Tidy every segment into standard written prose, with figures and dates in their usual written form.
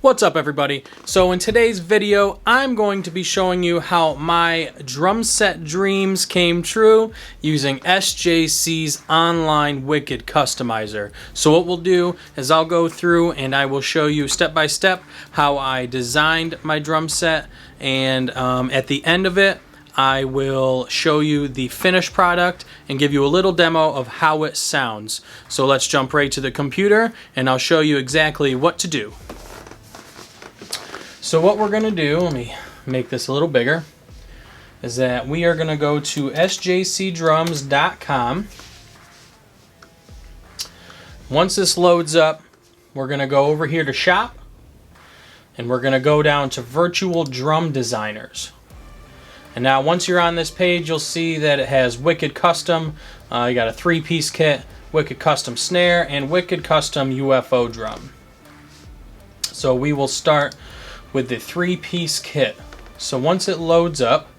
What's up, everybody? So in today's video, I'm going to be showing you how my drum set dreams came true using SJC's online Wicked Customizer. So what we'll do is I'll go through and I will show you step by step how I designed my drum set, and at the end of it, I will show you the finished product and give you a little demo of how it sounds. So let's jump right to the computer and I'll show you exactly what to do. So what we're going to do, let me make this a little bigger, is that we are going to go to sjcdrums.com. Once this loads up, we're going to go over here to shop, and we're going to go down to virtual drum designers. And now once you're on this page, you'll see that it has Wicked Custom. You got a 3-piece kit, Wicked Custom Snare, and Wicked Custom UFO drum. So we will start with the 3-piece kit. So once it loads up,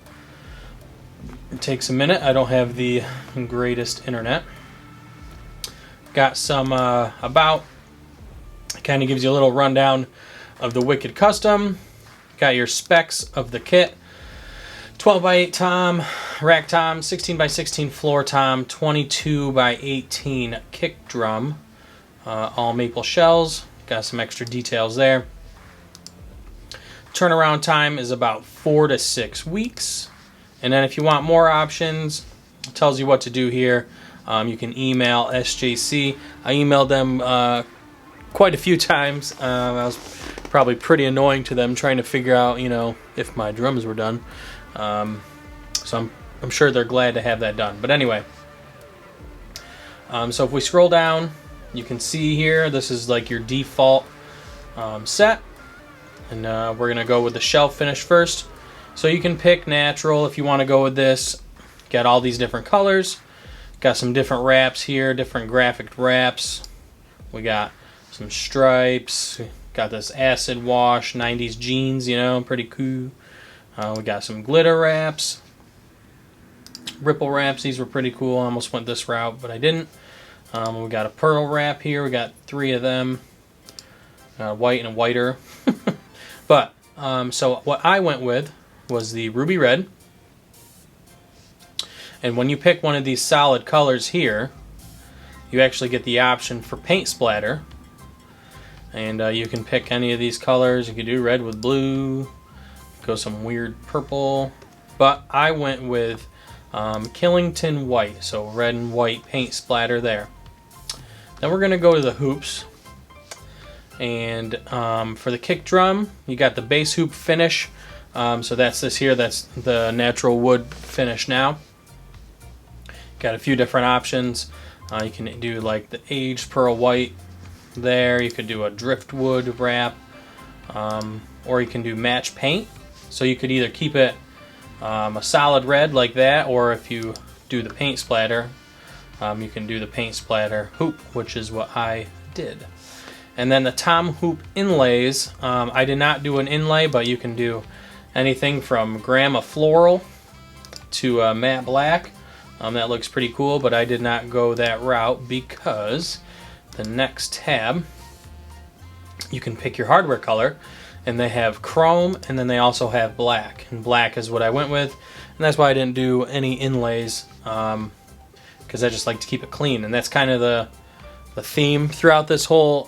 it takes a minute. I don't have the greatest internet. Got some about, kind of gives you a little rundown of the Wicked Custom. Got your specs of the kit: 12x8 tom, rack tom, 16x16 floor tom, 22x18 kick drum, all maple shells. Got some extra details there. Turnaround time is about 4 to 6 weeks. And then if you want more options, it tells you what to do here. You can email SJC. I emailed them quite a few times. I was probably pretty annoying to them trying to figure out, if my drums were done. So I'm sure they're glad to have that done. But anyway, so if we scroll down, you can see here, this is like your default set. And we're going to go with the shell finish first. So you can pick natural if you want to go with this. Got all these different colors. Got some different wraps here, different graphic wraps. We got some stripes. Got this acid wash, 90s jeans, pretty cool. We got some glitter wraps. Ripple wraps, these were pretty cool. I almost went this route, but I didn't. We got a pearl wrap here. We got 3 of them. White and whiter. But, so what I went with was the ruby red. And when you pick one of these solid colors here, you actually get the option for paint splatter. And you can pick any of these colors. You could do red with blue, go some weird purple. But I went with Killington white, so red and white paint splatter there. Then we're going to go to the hoops. And for the kick drum, you got the bass hoop finish. So that's this here. That's the natural wood finish now. Got a few different options. You can do like the aged pearl white there. You could do a driftwood wrap. Or you can do match paint. So you could either keep it a solid red like that, or if you do the paint splatter, you can do the paint splatter hoop, which is what I did. And then the tom hoop inlays, I did not do an inlay, but you can do anything from grama floral to matte black. That looks pretty cool, but I did not go that route because the next tab, you can pick your hardware color, and they have chrome, and then they also have black. And black is what I went with, and that's why I didn't do any inlays, because I just like to keep it clean. And that's kind of the theme throughout this whole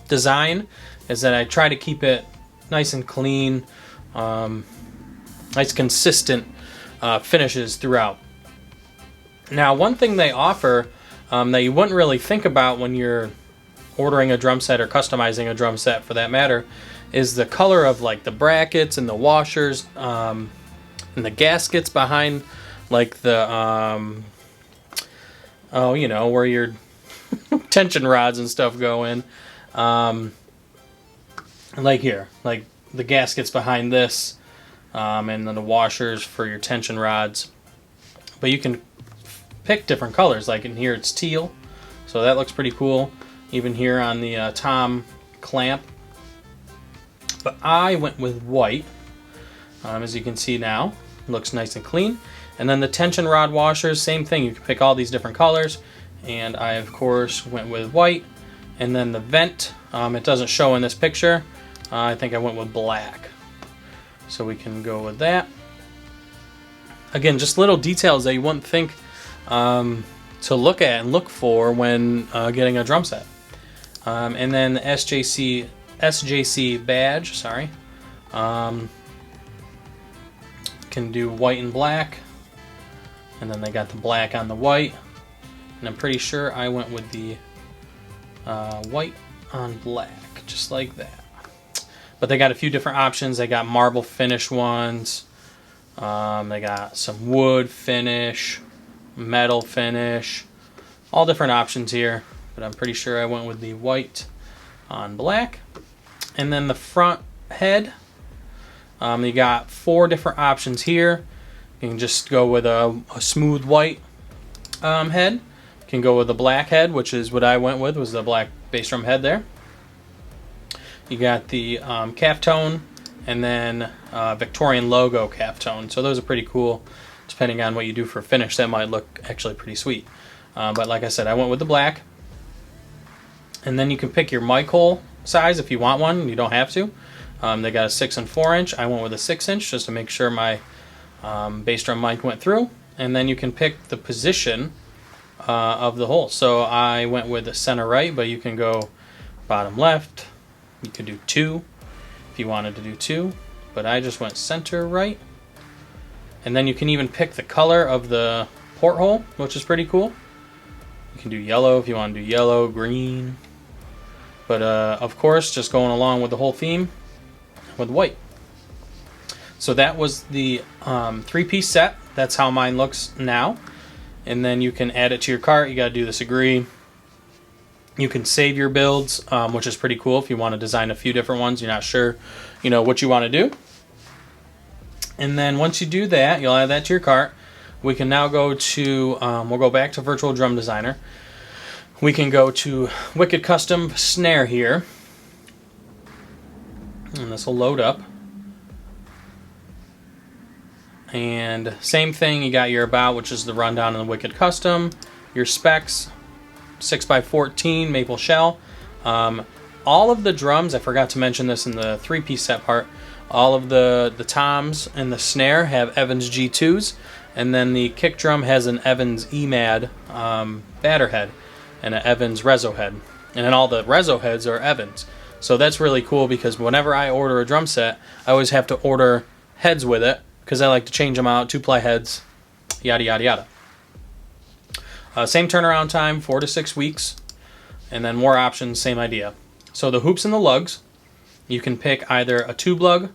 design, is that I try to keep it nice and clean, nice consistent finishes throughout. Now, one thing they offer that you wouldn't really think about when you're ordering a drum set or customizing a drum set for that matter is the color of like the brackets and the washers and the gaskets behind like the where your tension rods and stuff go in, like here, like the gaskets behind this, and then the washers for your tension rods. But you can pick different colors, like in here it's teal, so that looks pretty cool, even here on the tom clamp. But I went with white, as you can see now. It looks nice and clean. And then the tension rod washers, same thing, you can pick all these different colors. And I, of course, went with white. And then the vent, it doesn't show in this picture. I think I went with black. So we can go with that. Again, just little details that you wouldn't think to look at and look for when getting a drum set. And then the SJC badge, sorry. Can do white and black. And then they got the black on the white. And I'm pretty sure I went with the white on black, just like that. But they got a few different options. They got marble finish ones. They got some wood finish, metal finish, all different options here. But I'm pretty sure I went with the white on black. And then the front head, you got 4 different options here. You can just go with a smooth white head. You can go with a black head, which is what I went with, was the black bass drum head there. You got the calf tone, and then Victorian logo calf tone. So those are pretty cool. Depending on what you do for finish, that might look actually pretty sweet. But like I said, I went with the black. And then you can pick your mic hole size if you want one. You don't have to. They got a 6 and 4 inch. I went with a 6 inch just to make sure my bass drum mic went through. And then you can pick the position of the hole. So I went with the center right, but you can go bottom left. You could do 2 if you wanted to do 2, but I just went center right. And then you can even pick the color of the porthole, which is pretty cool. You can do yellow if you want to do yellow, green. But of course, just going along with the whole theme, with white. So that was the 3-piece set. That's how mine looks now. And then you can add it to your cart. You got to do this agree. You can save your builds, which is pretty cool if you want to design a few different ones. You're not sure, what you want to do. And then once you do that, you'll add that to your cart. We can now go to, we'll go back to Virtual Drum Designer. We can go to Wicked Custom Snare here. And this will load up. And same thing, you got your about, which is the rundown of the Wicked Custom, your specs, 6x14 maple shell. All of the drums, I forgot to mention this in the 3-piece set part, all of the toms and the snare have Evans G2s, and then the kick drum has an Evans EMAD batter head and an Evans Rezo head. And then all the Rezo heads are Evans. So that's really cool because whenever I order a drum set, I always have to order heads with it because I like to change them out, 2-ply heads, yada yada yada. Same turnaround time, 4 to 6 weeks, and then more options, same idea. So the hoops and the lugs, you can pick either a tube lug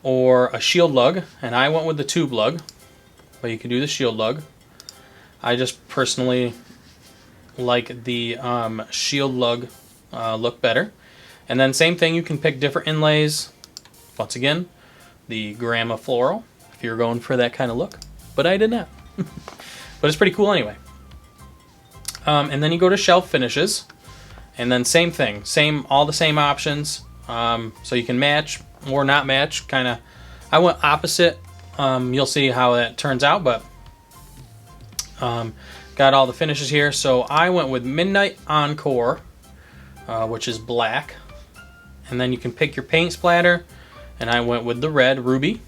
or a shield lug, and I went with the tube lug, but you can do the shield lug. I just personally like the shield lug look better. And then same thing, you can pick different inlays. Once again, the Grandma Floral, if you're going for that kind of look, but I did not. But it's pretty cool anyway. And then you go to shelf finishes, and then same thing, all the same options. So you can match or not match, kind of. I went opposite. You'll see how that turns out, but got all the finishes here. So I went with Midnight Encore, which is black, and then you can pick your paint splatter, and I went with the red Ruby,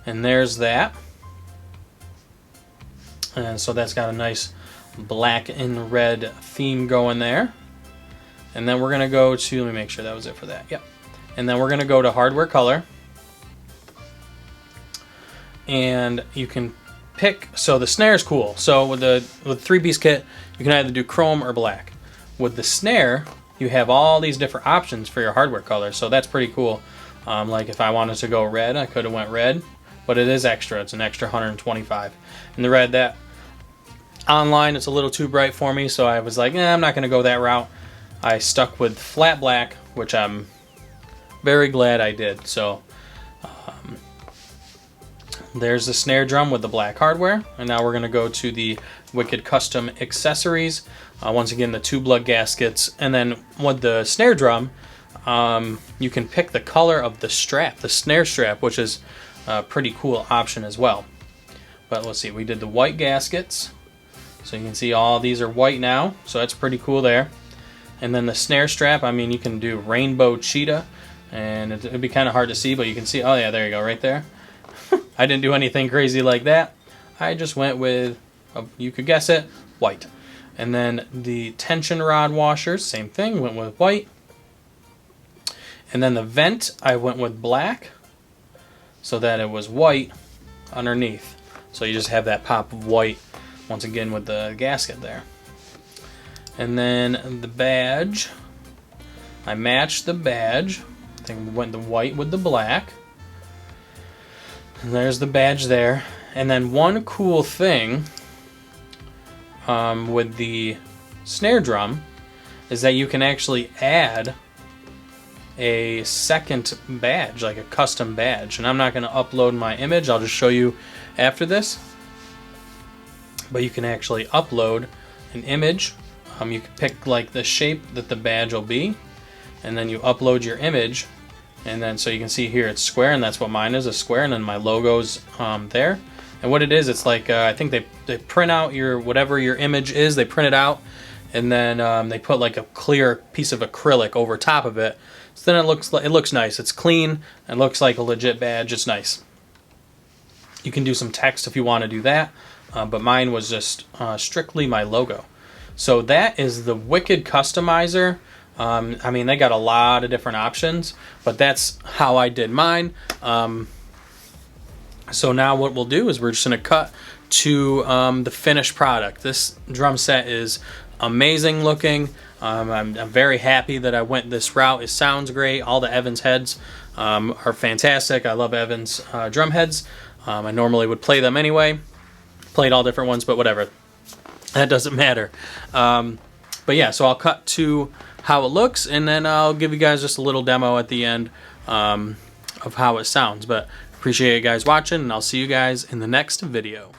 and there's that. And so that's got a nice black and red theme going there. And then we're going to go to, let me make sure that was it for that. Yep. And then we're going to go to hardware color. And you can pick, so the snare is cool. So with the 3-piece kit, you can either do chrome or black. With the snare, you have all these different options for your hardware color. So that's pretty cool. Like if I wanted to go red, I could have went red. But it is extra. It's an extra 125. And the red, that online, it's a little too bright for me, so I was like, I'm not going to go that route. I stuck with flat black, which I'm very glad I did. So there's the snare drum with the black hardware, and now we're going to go to the Wicked Custom accessories. Once again, the tube lug gaskets, and then with the snare drum, you can pick the color of the strap, the snare strap, which is a pretty cool option as well. But let's see, we did the white gaskets. So you can see all these are white now, so that's pretty cool there. And then the snare strap, I mean, you can do rainbow cheetah, and it'd be kind of hard to see, but you can see, oh yeah, there you go, right there. I didn't do anything crazy like that. I just went with, you could guess it, white. And then the tension rod washers, same thing, went with white. And then the vent, I went with black, so that it was white underneath. So you just have that pop of white, once again, with the gasket there. And then the badge, I matched the badge. I think we went the white with the black. And there's the badge there. And then one cool thing with the snare drum is that you can actually add a second badge, like a custom badge. And I'm not going to upload my image, I'll just show you after this. But you can actually upload an image. You can pick like the shape that the badge will be, and then you upload your image, and then so you can see here it's square, and that's what mine is, a square, and then my logo's there. And what it is, it's like I think they print out your whatever your image is, they print it out, and then they put like a clear piece of acrylic over top of it. So then it looks nice. It's clean. It looks like a legit badge. It's nice. You can do some text if you want to do that, but mine was just strictly my logo. So that is the Wicked Customizer. I mean, they got a lot of different options, but that's how I did mine. So now what we'll do is we're just going to cut to the finished product. This drum set is amazing looking. I'm very happy that I went this route. It sounds great. All the Evans heads are fantastic. I love Evans drum heads. I normally would play them anyway. Played all different ones, but whatever. That doesn't matter. But yeah, so I'll cut to how it looks, and then I'll give you guys just a little demo at the end of how it sounds. But appreciate you guys watching, and I'll see you guys in the next video.